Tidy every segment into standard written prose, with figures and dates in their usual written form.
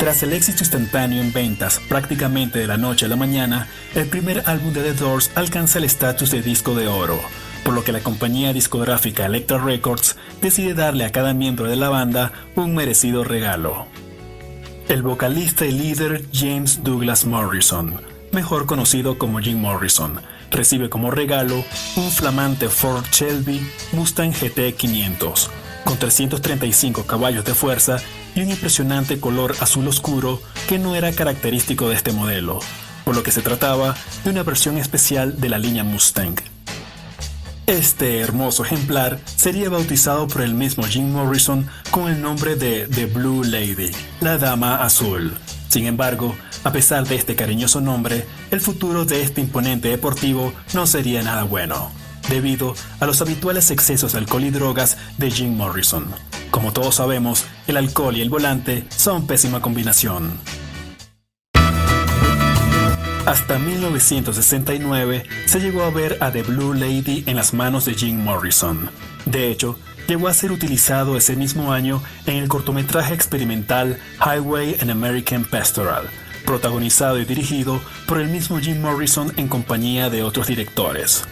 Tras el éxito instantáneo en ventas prácticamente de la noche a la mañana, el primer álbum de The Doors alcanza el estatus de disco de oro, por lo que la compañía discográfica Elektra Records decide darle a cada miembro de la banda un merecido regalo. El vocalista y líder James Douglas Morrison, mejor conocido como Jim Morrison, recibe como regalo un flamante Ford Shelby Mustang GT 500, con 335 caballos de fuerza y un impresionante color azul oscuro que no era característico de este modelo, por lo que se trataba de una versión especial de la línea Mustang. Este hermoso ejemplar sería bautizado por el mismo Jim Morrison con el nombre de The Blue Lady, la Dama Azul. Sin embargo, a pesar de este cariñoso nombre, el futuro de este imponente deportivo no sería nada bueno, debido a los habituales excesos de alcohol y drogas de Jim Morrison. Como todos sabemos, el alcohol y el volante son pésima combinación. Hasta 1969 se llegó a ver a The Blue Lady en las manos de Jim Morrison. De hecho, llegó a ser utilizado ese mismo año en el cortometraje experimental Highway an American Pastoral, protagonizado y dirigido por el mismo Jim Morrison en compañía de otros directores.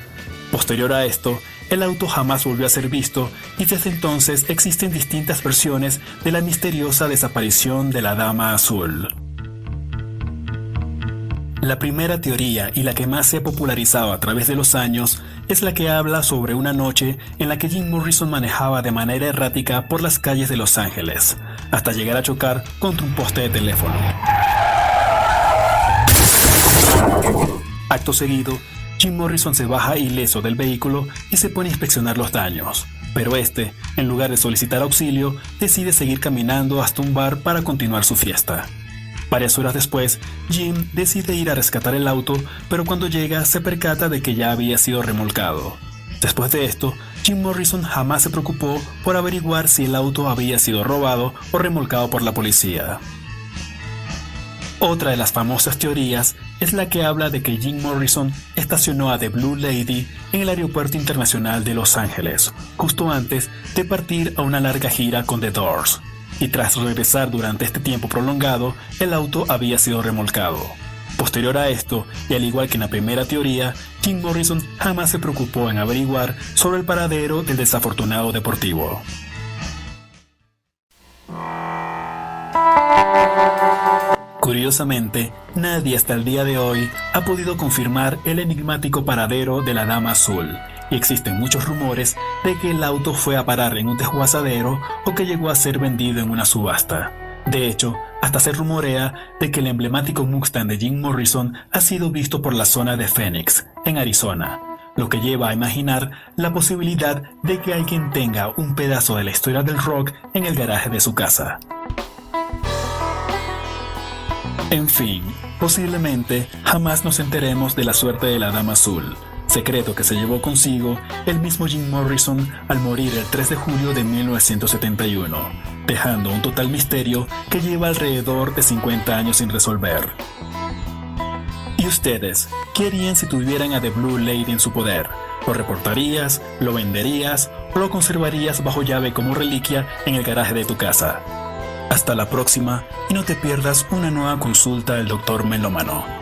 Posterior a esto, el auto jamás volvió a ser visto y desde entonces existen distintas versiones de la misteriosa desaparición de la Dama Azul. La primera teoría y la que más se ha popularizado a través de los años es la que habla sobre una noche en la que Jim Morrison manejaba de manera errática por las calles de Los Ángeles, hasta llegar a chocar contra un poste de teléfono. Acto seguido, Jim Morrison se baja ileso del vehículo y se pone a inspeccionar los daños, pero en lugar de solicitar auxilio, decide seguir caminando hasta un bar para continuar su fiesta. Varias horas después, Jim decide ir a rescatar el auto, pero cuando llega se percata de que ya había sido remolcado. Después de esto, Jim Morrison jamás se preocupó por averiguar si el auto había sido robado o remolcado por la policía. Otra de las famosas teorías es la que habla de que Jim Morrison estacionó a The Blue Lady en el Aeropuerto Internacional de Los Ángeles, justo antes de partir a una larga gira con The Doors. Y tras regresar durante este tiempo prolongado, el auto había sido remolcado. Posterior a esto, y al igual que en la primera teoría, Jim Morrison jamás se preocupó en averiguar sobre el paradero del desafortunado deportivo. Curiosamente, nadie hasta el día de hoy ha podido confirmar el enigmático paradero de la Dama Azul, y existen muchos rumores de que el auto fue a parar en un desguazadero o que llegó a ser vendido en una subasta. De hecho, hasta se rumorea de que el emblemático Mustang de Jim Morrison ha sido visto por la zona de Phoenix, en Arizona, lo que lleva a imaginar la posibilidad de que alguien tenga un pedazo de la historia del rock en el garaje de su casa. En fin, posiblemente jamás nos enteremos de la suerte de la Dama Azul, secreto que se llevó consigo el mismo Jim Morrison al morir el 3 de julio de 1971, dejando un total misterio que lleva alrededor de 50 años sin resolver. ¿Y ustedes, qué harían si tuvieran a The Blue Lady en su poder? ¿Lo reportarías, lo venderías o lo conservarías bajo llave como reliquia en el garaje de tu casa? Hasta la próxima y no te pierdas una nueva consulta del Dr. Melómano.